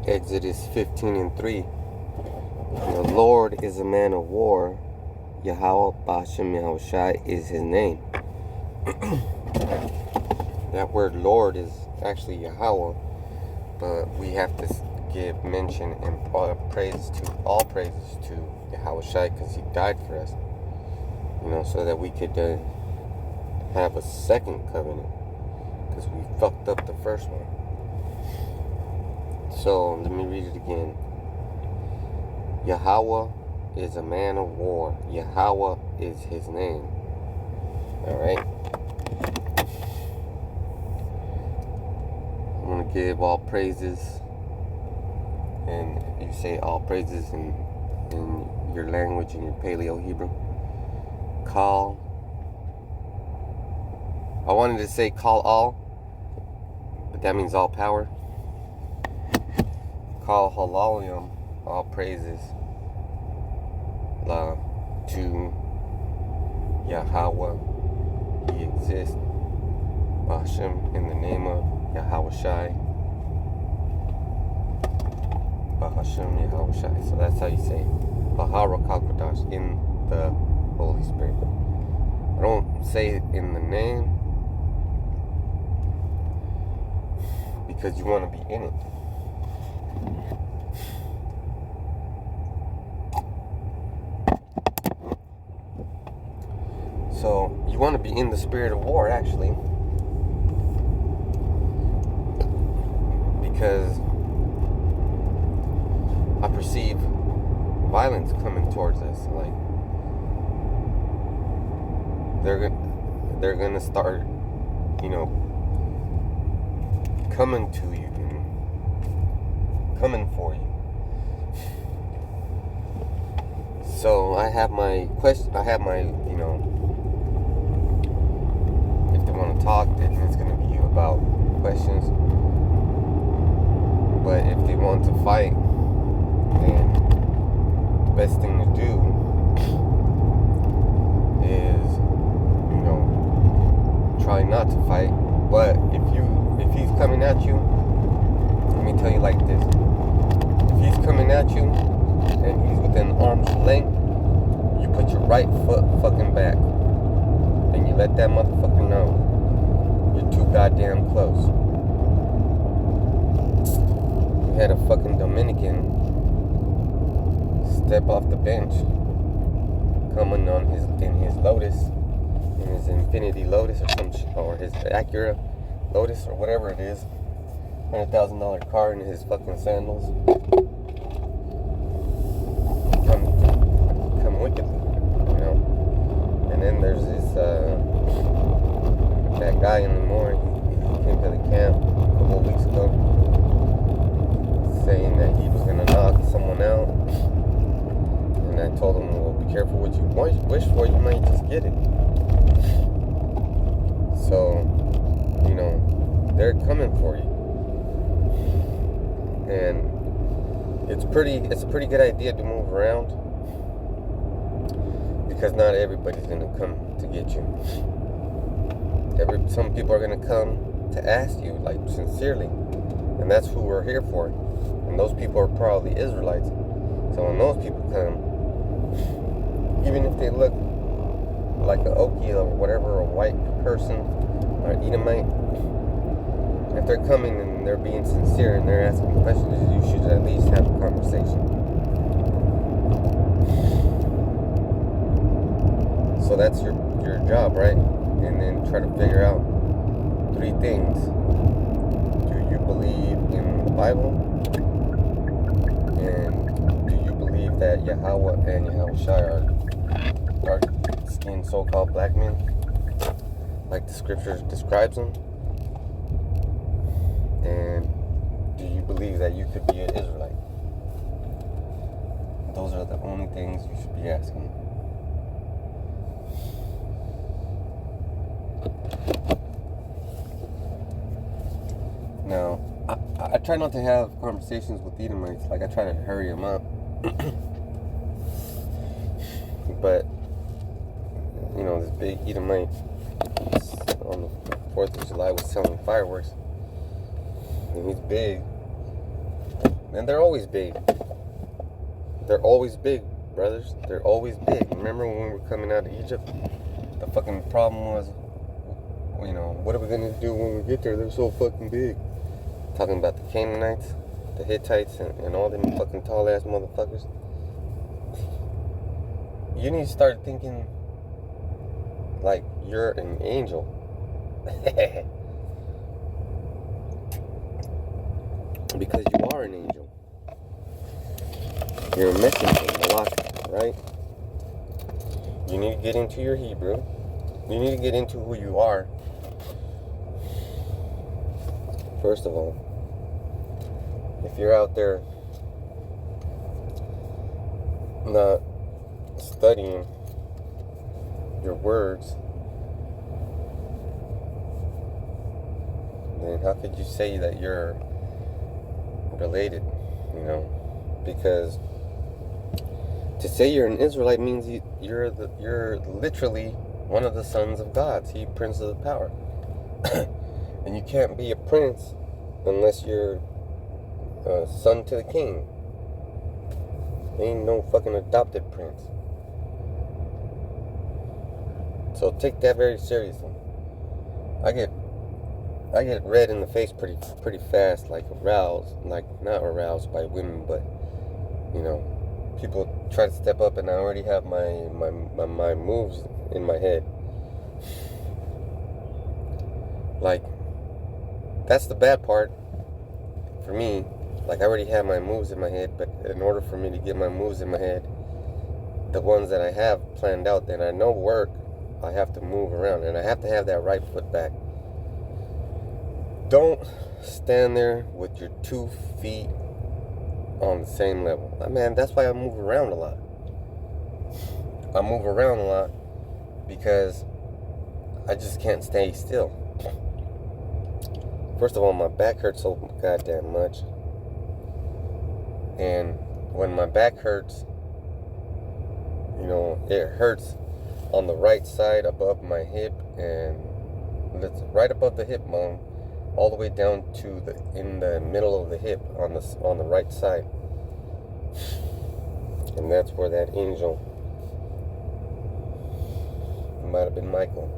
Exodus 15:3. The Lord is a man of war. Yahweh Bashem Yahushai is his name. That word Lord is actually Yahweh, but we have to give mention and all praises to Yahushai, because he died for us, so that we could have a second covenant, because we fucked up the first one. So let me read it again. Yahweh is a man of war. Yahweh is his name. Alright? I'm going to give all praises. And you say all praises in your language, in your Paleo Hebrew. I wanted to say call all, but that means all power. Call halalium, all praises, La, to Yahweh. He exists. Bashem, in the name of Yahushai. Bahashem Yahushai. So that's how you say Bahara Kalkodash, in the Holy Spirit. I don't say it in the name because you want to be in it. So you want to be in the spirit of war, actually, because I perceive violence coming towards us. Like they're gonna start, coming to you and coming for you. So I have my question. If they want to talk, then it's gonna be about questions. But if they want to fight, then the best thing to do is, try not to fight. But if he's coming at you, let me tell you like this: if he's coming at you and he's within arm's length, you put your right foot fucking back, and you let that motherfucker know you're too goddamn close. We had a fucking Dominican step off the bench, coming on in his Lotus, in his Infinity Lotus or his Acura Lotus or whatever it is, $100,000 car, in his fucking sandals. Come wickedly, And then there's this that guy in the morning. He came to the camp a couple of weeks ago, saying that he was gonna knock someone out, and I told him, well, be careful what you wish for. You might just get it. So, they're coming for you, and it's a pretty good idea to move around, because not everybody's gonna come to get you. Some people are gonna come to ask you, like, sincerely, and that's who we're here for. And those people are probably Israelites. So when those people come, even if they look like an Okie or whatever, a white person or an Edomite, if they're coming and they're being sincere and they're asking questions, you should at least have a conversation. So that's your job, right? And then try to figure out 3 things. Do you believe in the Bible? And do you believe that Yahweh and Yahushai are dark-skinned so-called black men, like the scripture describes them? And do you believe that you could be an Israelite? Those are the only things you should be asking. Now, I try not to have conversations with Edomites. Like, I try to hurry them up. But, this big Edomite on the 4th of July was selling fireworks. And he's big. And they're always big. They're always big, brothers. They're always big. Remember when we were coming out of Egypt? The fucking problem was, what are we gonna do when we get there? They're so fucking big. Talking about the Canaanites, the Hittites, and all them fucking tall ass motherfuckers. You need to start thinking like you're an angel. Because you are an angel. You're a messenger, malak, right? You need to get into your Hebrew. You need to get into who you are. First of all, if you're out there not studying your words, then how could you say that you're related? Because to say you're an Israelite means you're literally one of the sons of God. See, Prince of the Power. And you can't be a prince unless you're a son to the king. Ain't no fucking adopted prince. So take that very seriously. I get red in the face pretty fast, like aroused, like not aroused by women, but people try to step up, and I already have my moves in my head. Like, that's the bad part for me. Like, I already have my moves in my head, but in order for me to get my moves in my head, the ones that I have planned out that I know work, I have to move around, and I have to have that right foot back. Don't stand there with your 2 feet on the same level. Man, that's why I move around a lot. I move around a lot because I just can't stay still. First of all, my back hurts so goddamn much. And when my back hurts, it hurts on the right side above my hip, and it's right above the hip bone, all the way down to in the middle of the hip on the right side. And that's where that angel, it might have been Michael,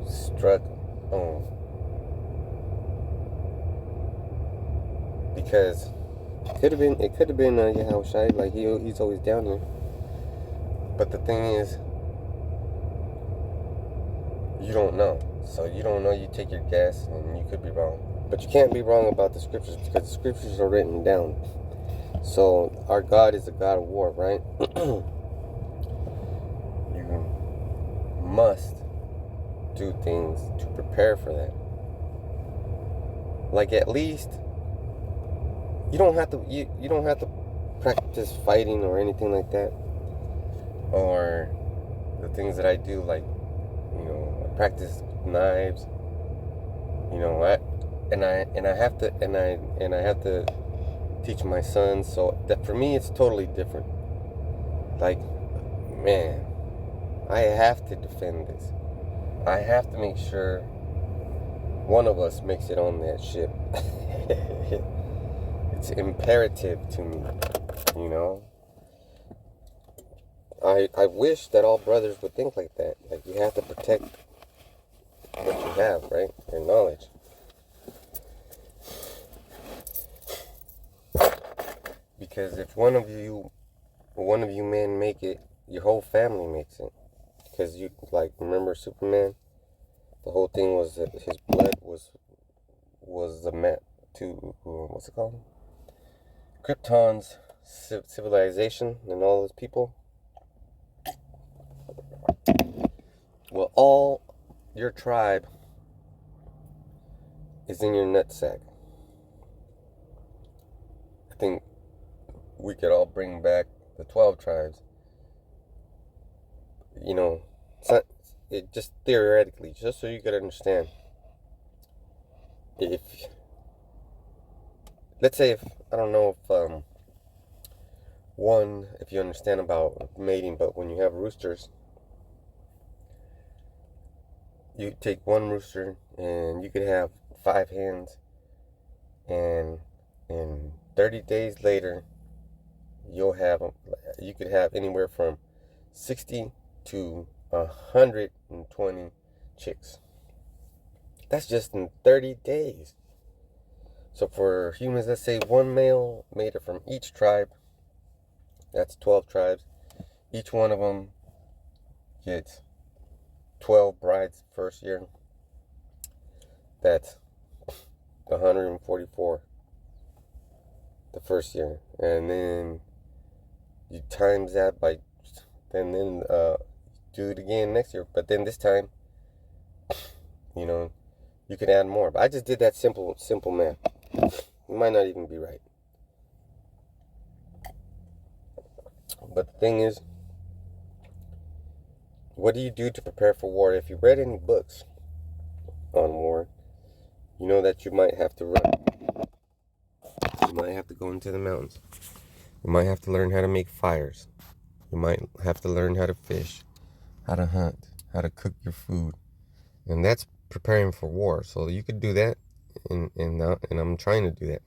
struck home. Because it could have been Yahushua, like he's always down here. But the thing is, you don't know. So you don't know, you take your guess, and you could be wrong. But you can't be wrong about the scriptures, because the scriptures are written down. So our God is a God of war, right? You must do things to prepare for that. Like, at least you don't have to practice fighting or anything like that. Or the things that I do, like, I practice knives. I have to teach my sons. So that for me, it's totally different. Like, man, I have to defend this. I have to make sure one of us makes it on that ship. It's imperative to me, I wish that all brothers would think like that. Like, you have to protect what you have, right? Your knowledge. Because if one of you men make it, your whole family makes it. Because remember Superman? The whole thing was that his blood was the map to, what's it called? Krypton's civilization and all those people. Well, all your tribe is in your nutsack. I think we could all bring back the 12 tribes. It just theoretically, just so you could understand. Let's say I don't know if you understand about mating, but when you have roosters, you take one rooster and you could have 5 hens, and And 30 days later, you could have anywhere from 60 to 120 chicks. That's just in 30 days. So for humans, let's say one male made it from each tribe. That's 12 tribes. Each one of them gets 12 brides first year. That's 144 the first year. And then you times that by, and then do it again next year. But then this time, you know, you can add more. But I just did that simple math. It might not even be right. But the thing is, what do you do to prepare for war? If you read any books on war, you know that you might have to run. You might have to go into the mountains. You might have to learn how to make fires. You might have to learn how to fish, how to hunt, how to cook your food. And that's preparing for war. So you could do that, and I'm trying to do that.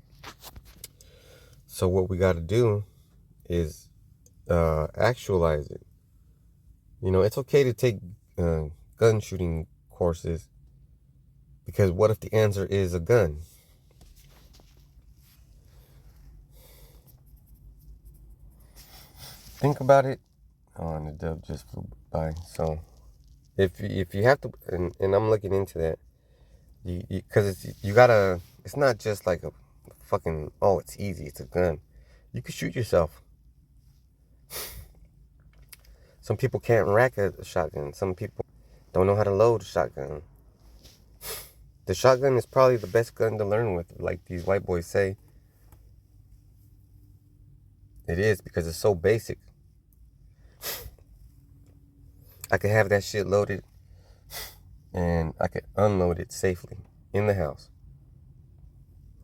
So what we got to do is actualize it. You know, it's okay to take gun shooting courses, because what if the answer is a gun? Think about it. Oh, and the dove just flew by. So if you have to, and I'm looking into that, because you gotta. It's not just like a fucking, oh, it's easy, it's a gun. You can shoot yourself. Some people can't rack a shotgun. Some people don't know how to load a shotgun. The shotgun is probably the best gun to learn with, like these white boys say. It is, because it's so basic. I could have that shit loaded, and I could unload it safely in the house.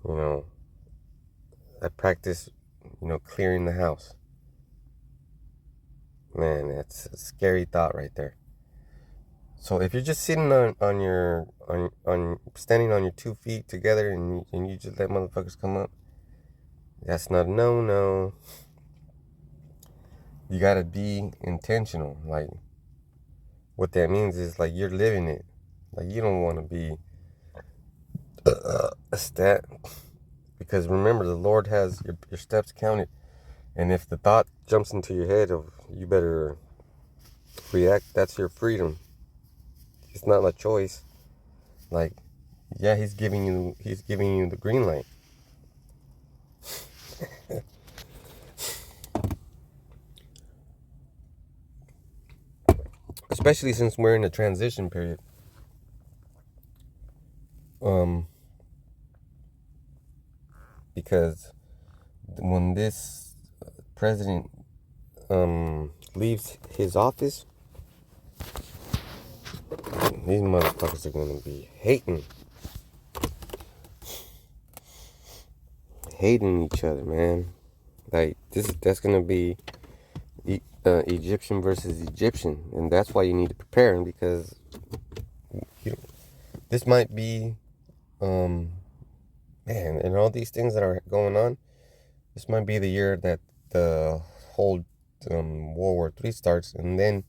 You know, I practice, clearing the house. Man, that's a scary thought right there. So if you're just sitting on your standing on your 2 feet together, and you just let motherfuckers come up, that's not no. You gotta be intentional. Like, what that means is, like, you're living it. Like, you don't want to be a stat, because remember, the Lord has your steps counted. And if the thought jumps into your head of you better react, that's your freedom. It's not a choice. Like, yeah, he's giving you the green light. Especially since we're in a transition period. Because when this president leaves his office, these motherfuckers are gonna be hating each other, man. Like, that's gonna be Egyptian versus Egyptian, and that's why you need to prepare, because this might be, man, and all these things that are going on, this might be the year that the whole World War III starts, and then,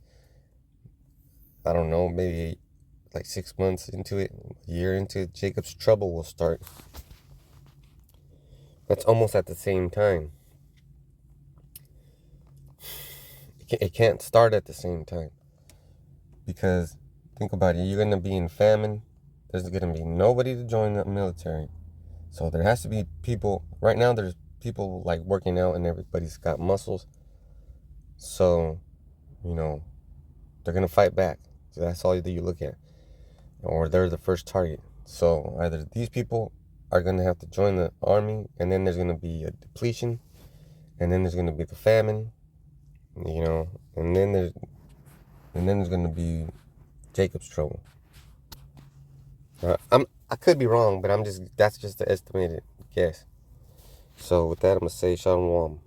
I don't know, maybe like 6 months into it, a year into it, Jacob's trouble will start. That's almost at the same time. It can't start at the same time, because think about it, you're going to be in famine. There's going to be nobody to join the military. So there has to be people. Right now there's people like working out, and everybody's got muscles. So, they're going to fight back. So that's all that you look at. Or they're the first target. So either these people are going to have to join the army, and then there's going to be a depletion, and then there's going to be the famine, and then there's going to be Jacob's trouble. I could be wrong, but that's just the estimated guess. So with that, I'm going to say Shalom.